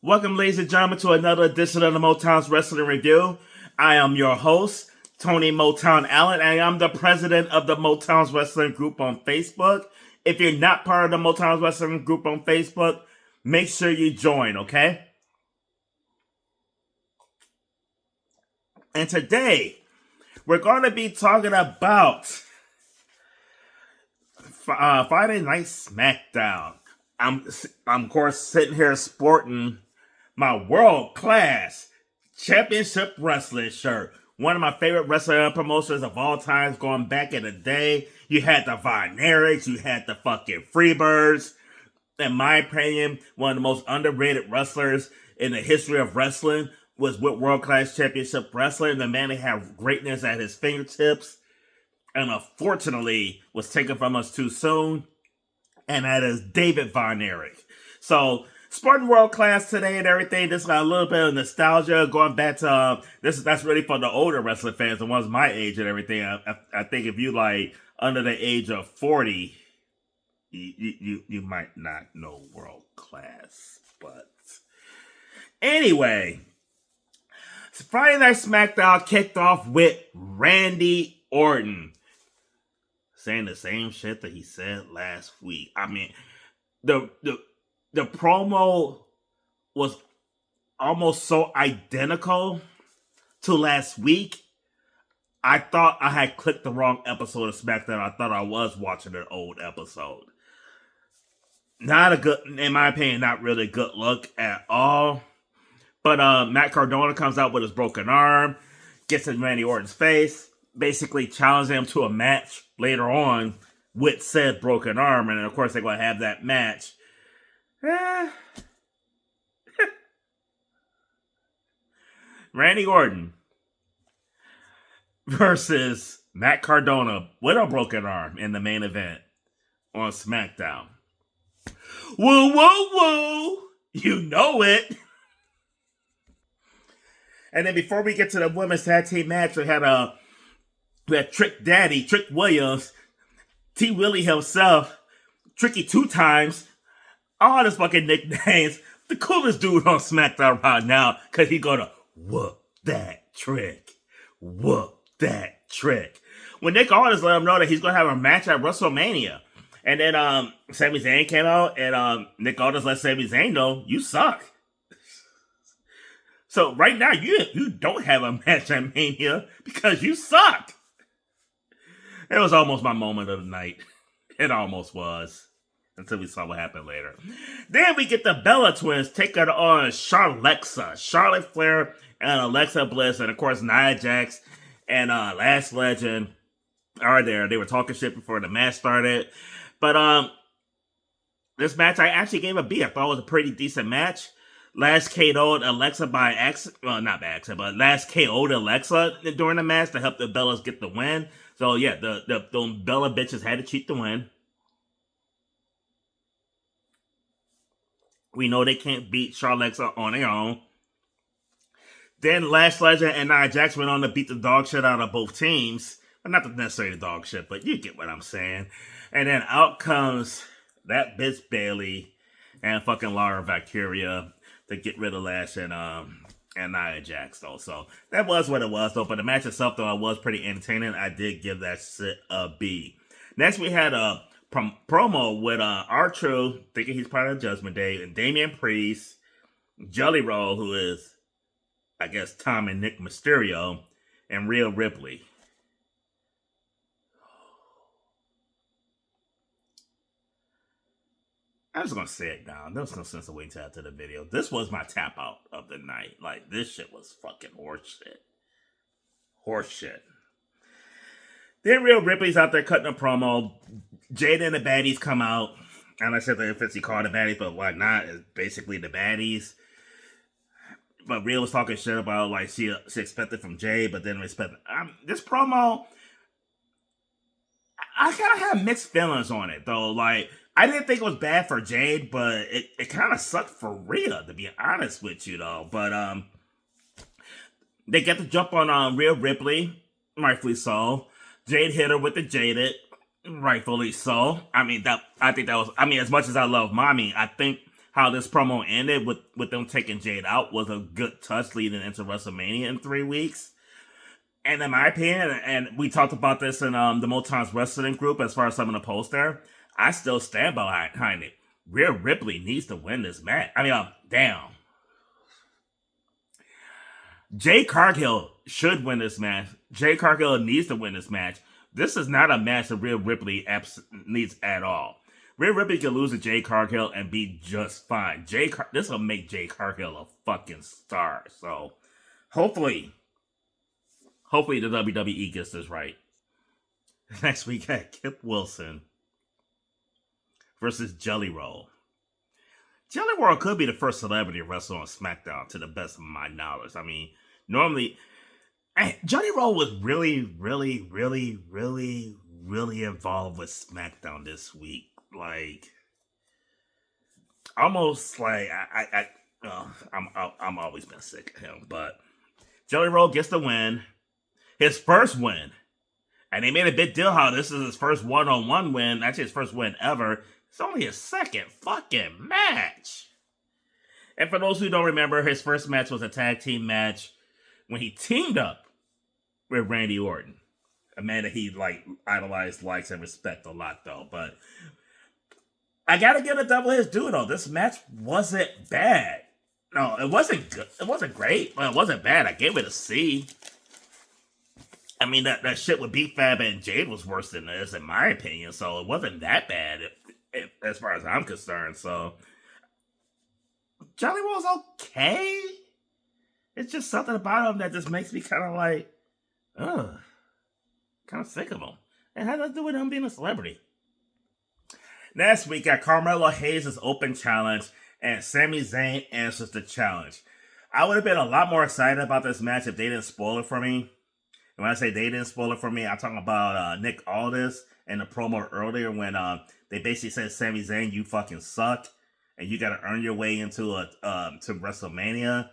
Welcome, ladies and gentlemen, to another edition of the Motown's Wrestling Review. I am your host, Tony Motown Allen, and I'm the president of the Motown's Wrestling Group on Facebook. If you're not part of the Motown's Wrestling Group on Facebook, make sure you join, okay? And today, we're going to be talking about Friday Night SmackDown. I'm of course sitting here sporting my world-class championship wrestling shirt. One of my favorite wrestling promotions of all times, going back in the day. You had the Von Erichs, you had the fucking Freebirds. In my opinion, one of the most underrated wrestlers in the history of wrestling was with world-class championship wrestling. The man that had greatness at his fingertips, and unfortunately was taken from us too soon. And that is David Von Erich. So, sporting world class today and everything. This got a little bit of nostalgia going back to that's really for the older wrestling fans, the ones my age and everything. I think if you like under the age of 40, you might not know world class. But anyway, Friday Night SmackDown kicked off with Randy Orton saying the same shit that he said last week. I mean, the promo was almost so identical to last week. I thought I had clicked the wrong episode of SmackDown. I thought I was watching an old episode. Not a good, in my opinion, not really good look at all. But Matt Cardona comes out with his broken arm, gets in Randy Orton's face, basically challenging him to a match later on with said broken arm. And of course, they're going to have that match. Randy Orton versus Matt Cardona with a broken arm in the main event on SmackDown. Woo, woo, woo! You know it! And then before we get to the women's tag team match, we had Trick Daddy, Trick Williams, T. Willie himself, Tricky 2 times, all his fucking nicknames. The coolest dude on SmackDown right now, because he's gonna whoop that trick. Whoop that trick. When Nick Aldis let him know that he's gonna have a match at WrestleMania. And then Sami Zayn came out, and Nick Aldis let Sami Zayn know, you suck. So right now, you don't have a match at Mania because you suck. It was almost my moment of the night. It almost was. Until we saw what happened later. Then we get the Bella Twins taking on Charlotte Flair and Alexa Bliss. And of course, Nia Jax and Lash Legend are there. They were talking shit before the match started. But this match I actually gave a B. I thought it was a pretty decent match. Lash KO'd Alexa by accident. Well, not by accident, but Lash KO'd Alexa during the match to help the Bellas get the win. So yeah, the Bella bitches had to cheat to win. We know they can't beat Charlotte on their own. Then Lash Legend and Nia Jax went on to beat the dog shit out of both teams. Well, not necessarily the dog shit, but you get what I'm saying. And then out comes that bitch Bayley and fucking Laura Valkyria to get rid of Lash and Nia Jax, though. So that was what it was, though. But the match itself, though, was pretty entertaining. I did give that shit a B. Next, we had a promo with R-Truth, thinking he's part of Judgment Day, and Damian Priest, Jelly Roll, who is, I guess, Tom and Nick Mysterio, and Rhea Ripley. I'm just gonna say it now. There's no sense of waiting till after the video. This was my tap out of the night. Like, this shit was fucking horseshit. Horseshit. Then Rhea Ripley's out there cutting a promo. Jada and the baddies come out. And I said they officially called the baddies, but why not? It's basically the baddies. But Rhea was talking shit about, like, she expected from Jay, but didn't respect. This promo, I kind of have mixed feelings on it, though. Like, I didn't think it was bad for Jade, but it kind of sucked for Rhea, to be honest with you, though. But they get the jump on Rhea Ripley, rightfully so. Jade hit her with the Jaded, rightfully so. I think that was, as much as I love Mommy, I think how this promo ended with them taking Jade out was a good touch leading into WrestleMania in 3 weeks. And in my opinion, and we talked about this in the Motown's wrestling group as far as some of the posts there, I still stand behind it. Rhea Ripley needs to win this match. I mean, damn. Jade Cargill should win this match. Jade Cargill needs to win this match. This is not a match that Rhea Ripley needs at all. Rhea Ripley can lose to Jade Cargill and be just fine. This will make Jade Cargill a fucking star. So, hopefully the WWE gets this right. Next we got Kip Wilson versus Jelly Roll. Jelly Roll could be the first celebrity to wrestle on SmackDown, to the best of my knowledge. I mean, normally, Jelly Roll was really involved with SmackDown this week. Like, almost like I'm always been sick of him, but Jelly Roll gets the win, his first win, and they made a big deal how this is his first one-on-one win. Actually, his first win ever. It's only his second fucking match. And for those who don't remember, his first match was a tag team match when he teamed up with Randy Orton, a man that he idolized, likes, and respect a lot, though. But I gotta give the devil his due, though. This match wasn't bad. No, it wasn't good. It wasn't great, but it wasn't bad. I gave it a C. I mean, that shit with B-Fab and Jade was worse than this, in my opinion. So it wasn't that bad, as far as I'm concerned. So Jelly Roll's okay. It's just something about him that just makes me kind of like, kind of sick of him. And how does that do with him being a celebrity? Next week, got Carmelo Hayes' open challenge, and Sami Zayn answers the challenge. I would have been a lot more excited about this match if they didn't spoil it for me. And when I say they didn't spoil it for me, I'm talking about Nick Aldis in the promo earlier when they basically said, Sami Zayn, you fucking suck, and you got to earn your way into to WrestleMania.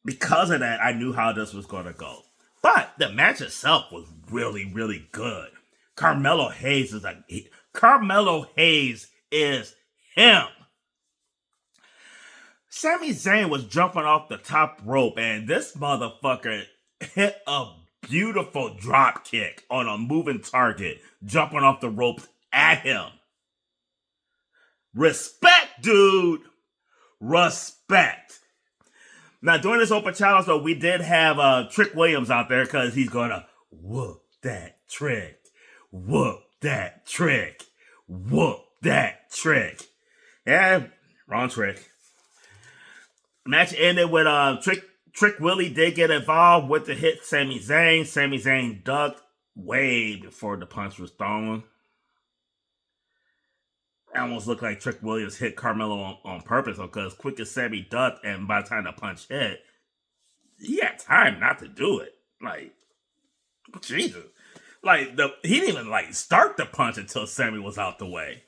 Because of that, I knew how this was going to go. But the match itself was really, really good. Carmelo Hayes is him. Sami Zayn was jumping off the top rope, and this motherfucker hit a beautiful drop kick on a moving target, jumping off the ropes at him. Respect, dude. Respect. Now, during this open challenge, though, we did have Trick Williams out there because he's going to whoop that trick. Whoop that trick. Whoop that trick. Yeah, wrong trick. Match ended with Trick Willie did get involved with the hit Sami Zayn. Sami Zayn ducked way before the punch was thrown. It almost looked like Trick Williams hit Carmelo on purpose because quick as Sami ducked, and by the time the punch hit, he had time not to do it. Like, Jesus. Like, he didn't even, start the punch until Sami was out the way.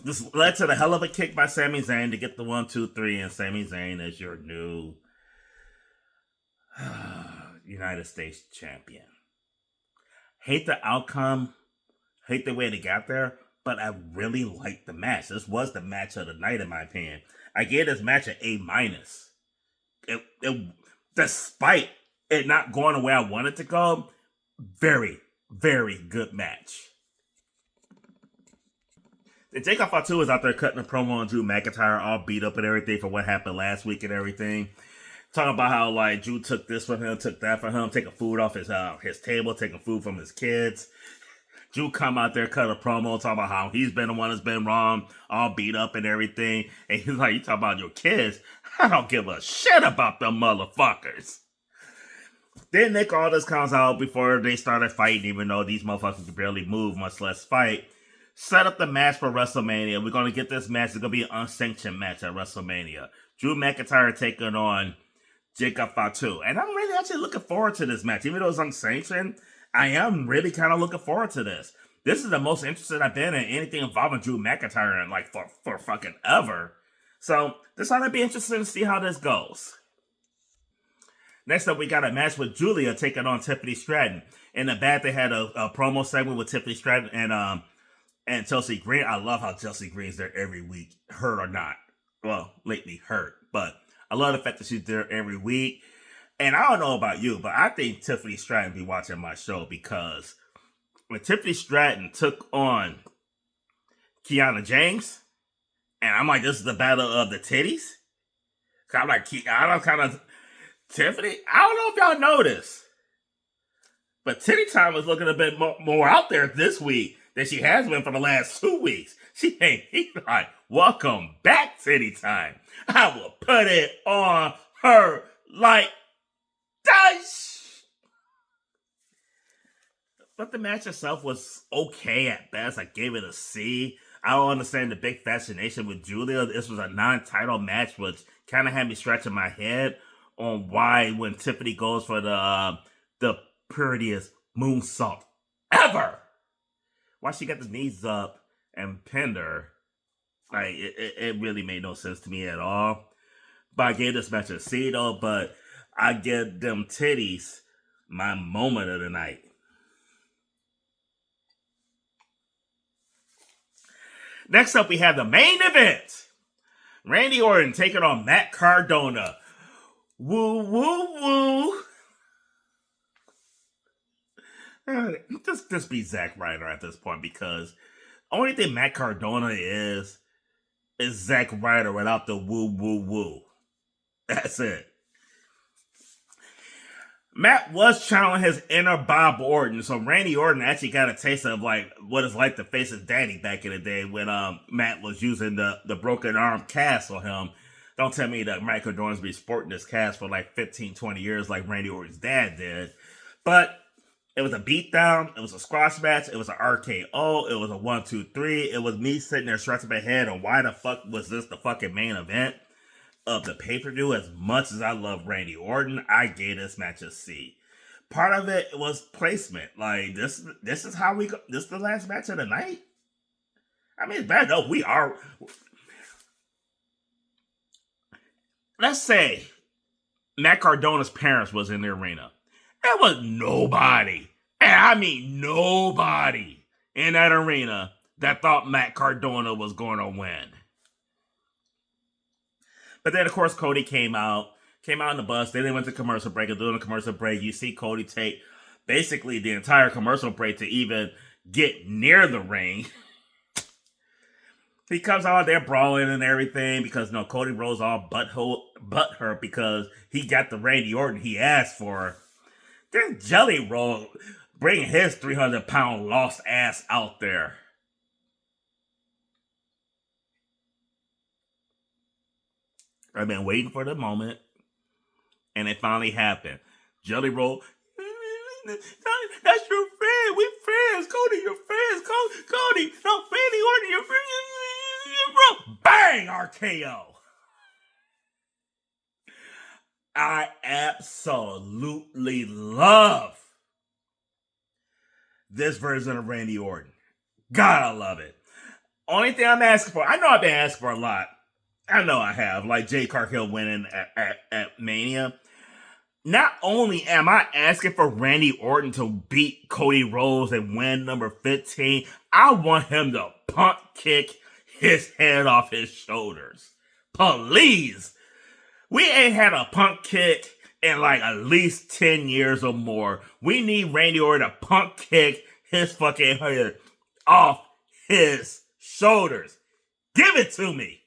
This led to the hell of a kick by Sami Zayn to get the 1, 2, 3, and Sami Zayn is your new United States champion. Hate the outcome, hate the way they got there, but I really liked the match. This was the match of the night, in my opinion. I gave this match an A-. It despite it not going the way I wanted it to go, very, very good match. And Jacob Fatu is out there cutting a promo on Drew McIntyre, all beat up and everything for what happened last week and everything. Talking about how Drew took this from him, took that from him, taking food off his table, taking food from his kids. Drew come out there, cut a promo, talking about how he's been the one that's been wrong, all beat up and everything. And he's like, you talking about your kids? I don't give a shit about them motherfuckers. Then Nick Aldis comes out before they started fighting, even though these motherfuckers could barely move, much less fight. Set up the match for WrestleMania. We're going to get this match. It's going to be an unsanctioned match at WrestleMania. Drew McIntyre taking on Jacob Fatu. And I'm really actually looking forward to this match. Even though it's unsanctioned, I am really kind of looking forward to this. This is the most interested I've been in anything involving Drew McIntyre in for fucking ever. So this ought to be interesting to see how this goes. Next up, we got a match with Julia taking on Tiffany Stratton. In the back, they had a promo segment with Tiffany Stratton And Chelsea Green, I love how Chelsea Green's there every week, hurt or not. Well, lately hurt, but I love the fact that she's there every week. And I don't know about you, but I think Tiffany Stratton be watching my show because when Tiffany Stratton took on Kiana James, and I'm like, this is the battle of the titties. I'm like, Kiana kind of Tiffany. I don't know if y'all know this, but Titty Time is looking a bit more out there this week than she has been for the last 2 weeks. He like, welcome back, Titty Time. I will put it on her like dice. But the match itself was okay at best. I gave it a C. I don't understand the big fascination with Julia. This was a non-title match, which kind of had me scratching my head on why when Tiffany goes for the prettiest moonsault ever, why she got the knees up and pinned her. Like, it really made no sense to me at all. But I gave this match a C though, but I give them titties my moment of the night. Next up, we have the main event. Randy Orton taking on Matt Cardona. Woo, woo, woo. Just be Zack Ryder at this point, because only thing Matt Cardona is Zack Ryder without the woo, woo, woo. That's it. Matt was channeling his inner Bob Orton, so Randy Orton actually got a taste of like what it's like to face his daddy back in the day when Matt was using the broken arm cast on him. Don't tell me that Matt Cardona's been sporting this cast for like 15, 20 years like Randy Orton's dad did. But it was a beatdown, it was a squash match, it was an RKO, it was a 1, 2, 3. It was me sitting there scratching my head on why the fuck was this the fucking main event of the pay-per-view. As much as I love Randy Orton, I gave this match a C. Part of it was placement. Like, this is how we go. This is the last match of the night? I mean, it's bad though. We are... Let's say Matt Cardona's parents was in the arena. There was nobody, and I mean nobody, in that arena that thought Matt Cardona was going to win. But then, of course, Cody came out on the bus. Then they went to commercial break. And during the commercial break, you see Cody take basically the entire commercial break to even get near the ring. He comes out there brawling and everything because, Cody Rhodes all butthurt because he got the Randy Orton he asked for. Then Jelly Roll bringing his 300-pound lost ass out there. I've been waiting for the moment, and it finally happened. Jelly Roll, that's your friend. We friends. Cody, your friends. Cody, no, Randy Orton, your friend. Bang! RKO. I absolutely love this version of Randy Orton. God, I love it. Only thing I'm asking for, I know I've been asking for a lot. I know I have, like Jade Cargill winning at Mania. Not only am I asking for Randy Orton to beat Cody Rhodes and win number 15, I want him to punt kick his head off his shoulders. Please. We ain't had a punt kick in like at least 10 years or more. We need Randy Orton to punt kick his fucking head off his shoulders. Give it to me.